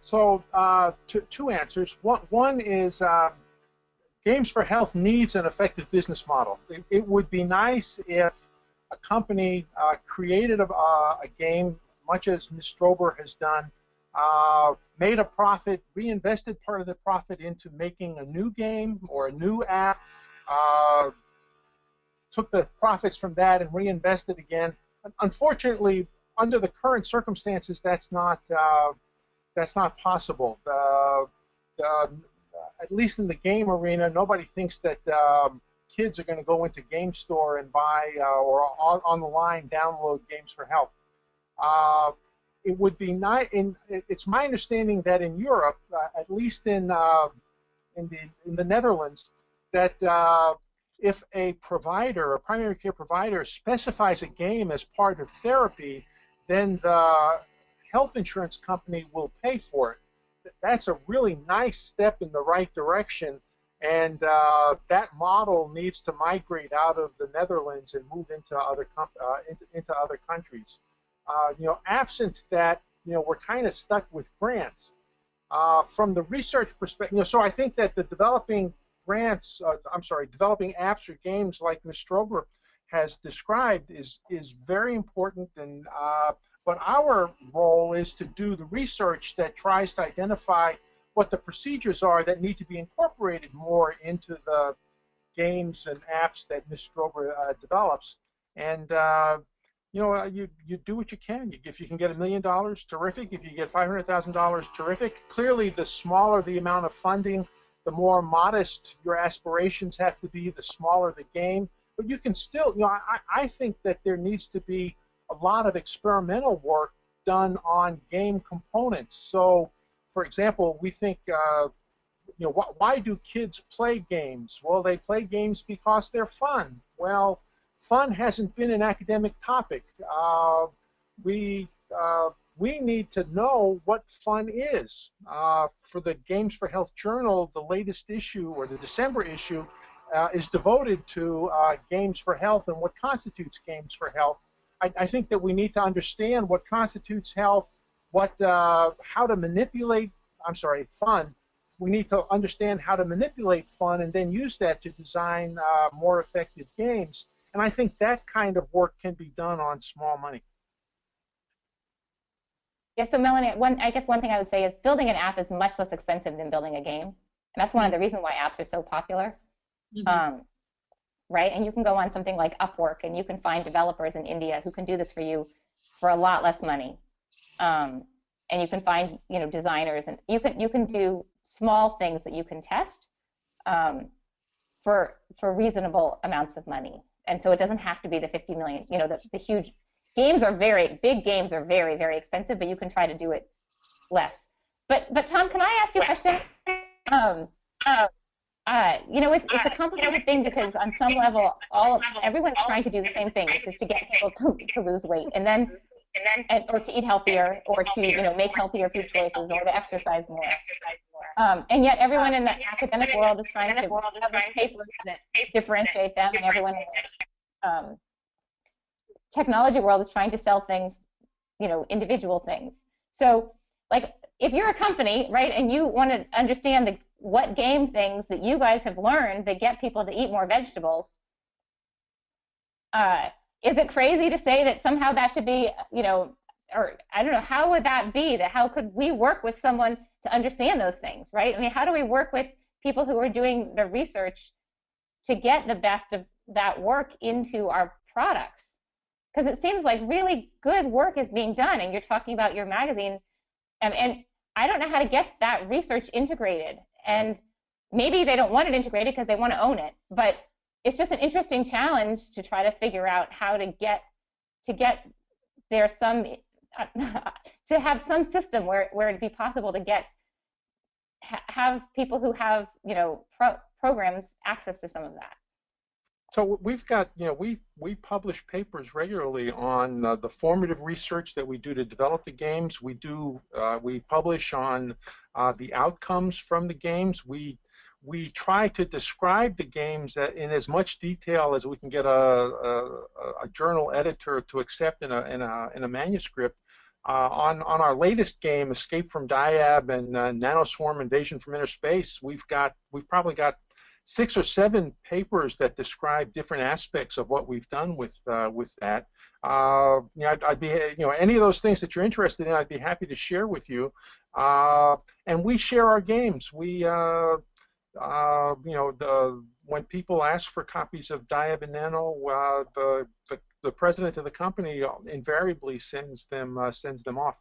So two answers. One is Games for Health needs an effective business model. It would be nice if a company created a game, much as Ms. Strober has done, made a profit, reinvested part of the profit into making a new game or a new app, took the profits from that and reinvested again. Unfortunately, under the current circumstances, that's not possible. At least in the game arena, nobody thinks that kids are going to go into Game Store and buy or on the line download Games for Health. It would be nice. It's my understanding that in Europe, at least in the Netherlands, that if a provider, a primary care provider, specifies a game as part of therapy, then the health insurance company will pay for it. That's a really nice step in the right direction, and that model needs to migrate out of the Netherlands and move into other countries. You know, absent that, you know, we're kind of stuck with grants. From the research perspective, you know, so I think that the developing apps or games like Ms. Strober has described is very important, and but our role is to do the research that tries to identify what the procedures are that need to be incorporated more into the games and apps that Ms. Strober develops. And you know, you do what you can. If you can get $1 million, terrific. If you get $500,000, terrific. Clearly, the smaller the amount of funding, the more modest your aspirations have to be, the smaller the game. But you can still, you know, I think that there needs to be a lot of experimental work done on game components. So, for example, we think, you know, why do kids play games? Well, they play games because they're fun. Well, fun hasn't been an academic topic. We need to know what fun is. For the Games for Health Journal, the latest issue, or the December issue, is devoted to games for health and what constitutes games for health. I think that we need to understand what constitutes health, how to manipulate, fun. We need to understand how to manipulate fun and then use that to design more effective games. And I think that kind of work can be done on small money. Yeah, so Melanie, I guess one thing I would say is building an app is much less expensive than building a game. And that's one of the reasons why apps are so popular. Mm-hmm. Right? And you can go on something like Upwork, and you can find developers in India who can do this for you for a lot less money. And you can find, you know, designers, and you can do small things that you can test for reasonable amounts of money. And so it doesn't have to be the 50 million. You know, the huge games are big games are very, very expensive, but you can try to do it less. But Tom, can I ask you a question? You know, it's a complicated thing because on some level, everyone's trying to do the same thing, which is to get people to lose weight, or to eat healthier, or to, you know, make healthier food choices, or to exercise more. And yet, everyone in the academic world is trying to publish papers that differentiate them, and everyone in the technology world is trying to sell things, you know, individual things. So, like, if you're a company, right, and you want to understand what game things that you guys have learned that get people to eat more vegetables, is it crazy to say that somehow that should be, you know, or I don't know, how would that be? That how could we work with someone to understand those things, right? I mean, how do we work with people who are doing the research to get the best of that work into our products? Because it seems like really good work is being done, and you're talking about your magazine, and I don't know how to get that research integrated. And maybe they don't want it integrated because they want to own it, but it's just an interesting challenge to try to figure out how to get there some to have some system where it'd be possible to get have people who have, you know, programs access to some of that. So we've got, you know, we publish papers regularly on the formative research that we do to develop the games. We publish on the outcomes from the games. We try to describe the games in as much detail as we can get a journal editor to accept in a manuscript. On our latest game, Escape from Diab and Nanoswarm Invasion from Inner Space, we've probably got 6 or 7 papers that describe different aspects of what we've done with that. You know, I'd be, you know, any of those things that you're interested in, I'd be happy to share with you. And we share our games. We you know, when people ask for copies of Diab and Nano, the president of the company invariably sends them off.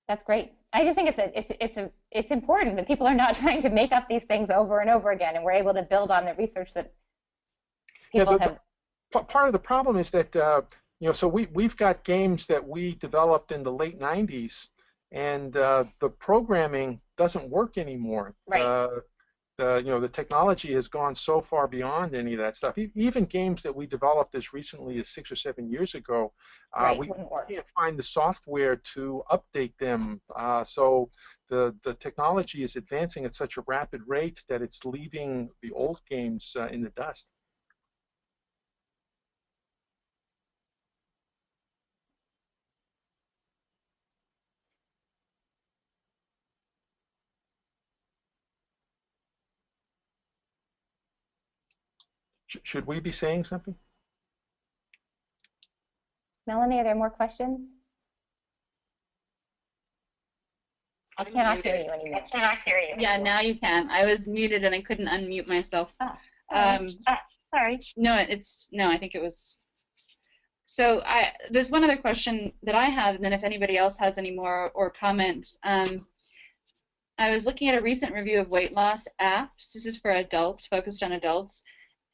That's great. I just think it's important that people are not trying to make up these things over and over again, and we're able to build on the research that people have. Part of the problem is that you know, so we've got games that we developed in the late '90s, and the programming doesn't work anymore. Right. You know, the technology has gone so far beyond any of that stuff. Even games that we developed as recently as 6 or 7 years ago, right, we can't find the software to update them. So the technology is advancing at such a rapid rate that it's leaving the old games in the dust. Should we be saying something? Melanie, are there more questions? I cannot hear you anymore. I cannot hear you. Yeah, now you can. I was muted and I couldn't unmute myself. Sorry. No, I think it was. So there's one other question that I have, and then if anybody else has any more or comments. I was looking at a recent review of weight loss apps. This is for adults, focused on adults.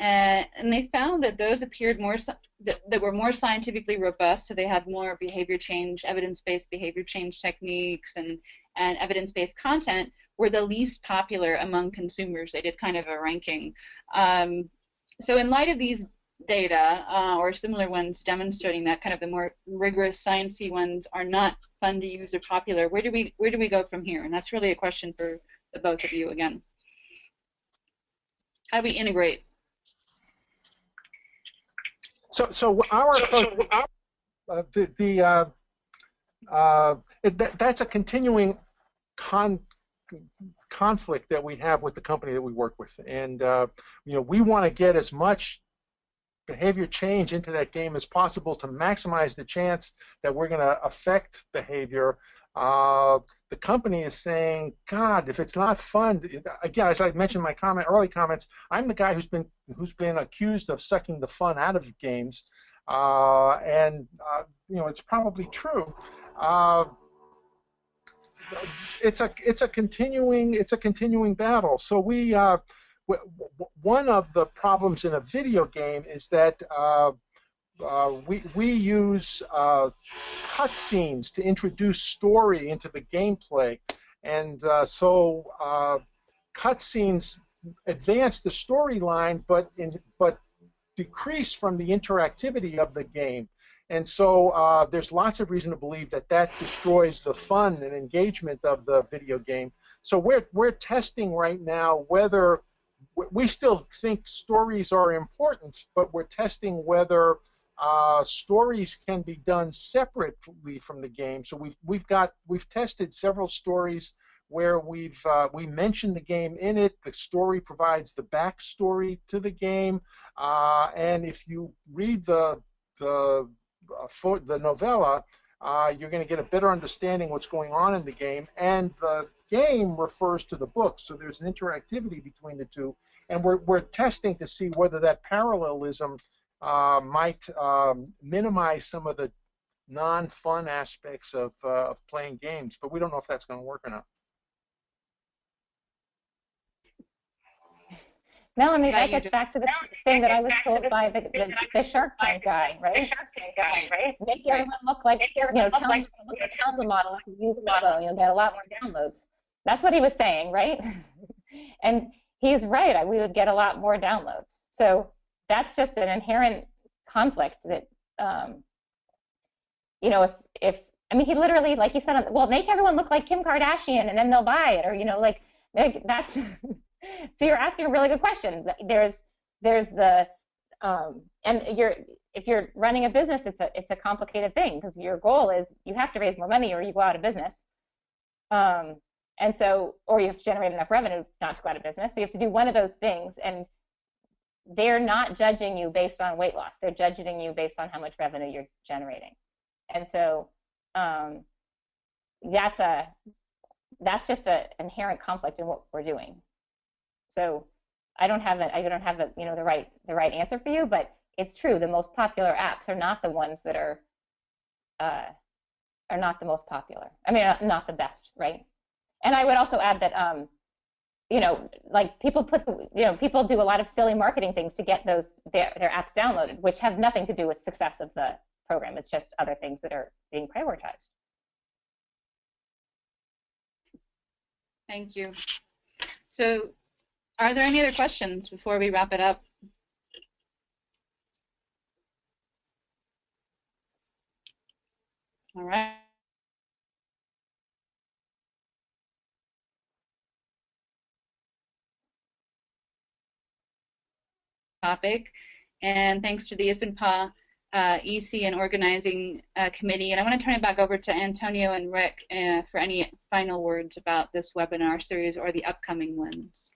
And they found that those appeared more that were more scientifically robust, so they had more behavior change, evidence-based behavior change techniques, and evidence-based content were the least popular among consumers. They did kind of a ranking. So in light of these data or similar ones demonstrating that kind of the more rigorous sciencey ones are not fun to use or popular, where do we go from here? And that's really a question for the both of you again. How do we integrate? So our approach, that's a continuing conflict that we have with the company that we work with, and you know, we want to get as much behavior change into that game as possible to maximize the chance that we're going to affect behavior. The company is saying, God, if it's not fun, again, as I mentioned in my early comments, I'm the guy who's been accused of sucking the fun out of games, and you know, it's probably true. It's a continuing battle. So one of the problems in a video game is that we use cutscenes to introduce story into the gameplay, and so cutscenes advance the storyline, but decrease from the interactivity of the game. And so there's lots of reason to believe that destroys the fun and engagement of the video game. So we're testing right now whether we still think stories are important, but we're testing whether stories can be done separately from the game. So we've tested several stories where we mention the game in it. The story provides the backstory to the game, and if you read the novella, you're going to get a better understanding what's going on in the game, and the game refers to the book, so there's an interactivity between the two, and we're testing to see whether that parallelism might minimize some of the non-fun aspects of playing games, but we don't know if that's going to work or not. Melanie, that gets back to the thing that I was told by the Shark Tank guy, right? Make everyone look like, tell them the model, like use a model, you'll get a lot more downloads. That's what he was saying, right? And he's right, we would get a lot more downloads. So that's just an inherent conflict that, if I mean, he literally, like he said, well, make everyone look like Kim Kardashian and then they'll buy it, or, like that's... So you're asking a really good question. There's the and if you're running a business, it's a complicated thing, because your goal is you have to raise more money or you go out of business, and so, or you have to generate enough revenue not to go out of business. So you have to do one of those things, and they're not judging you based on weight loss. They're judging you based on how much revenue you're generating, and so that's just an inherent conflict in what we're doing. So I don't have the right answer for you, but it's true. The most popular apps are not the ones that are not the most popular. I mean, not the best, right? And I would also add that like people people do a lot of silly marketing things to get their apps downloaded, which have nothing to do with success of the program. It's just other things that are being prioritized. Thank you. So, are there any other questions before we wrap it up? All right. Topic, and thanks to the ISBN-PA EC and organizing committee. And I want to turn it back over to Antonio and Rick for any final words about this webinar series or the upcoming ones.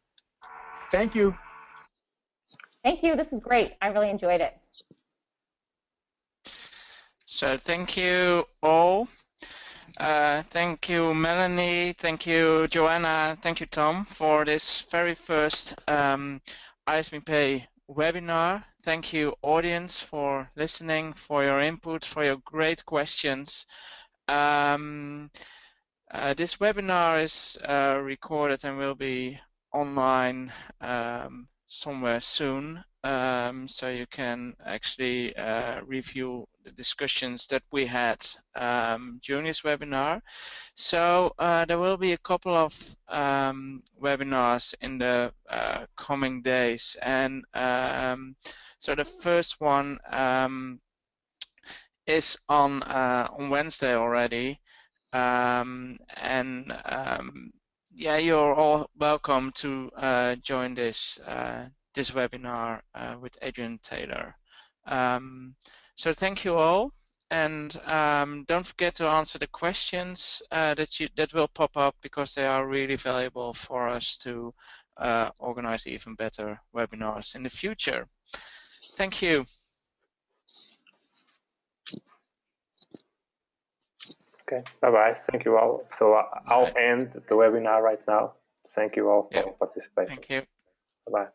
Thank you. Thank you. This is great. I really enjoyed it. So thank you all. Thank you, Melanie. Thank you, Joanna. Thank you, Tom, for this very first ISBN-PA webinar. Thank you, audience, for listening, for your input, for your great questions. This webinar is recorded and will be online somewhere soon, so you can actually review the discussions that we had during this webinar. So there will be a couple of webinars in the coming days, and so the first one is on Wednesday already, yeah, you're all welcome to join this webinar with Adrian Taylor. So thank you all, and don't forget to answer the questions that will pop up, because they are really valuable for us to organize even better webinars in the future. Thank you. Okay, bye-bye. Thank you all. So I'll end the webinar right now. Thank you all for participating. Thank you. Bye-bye.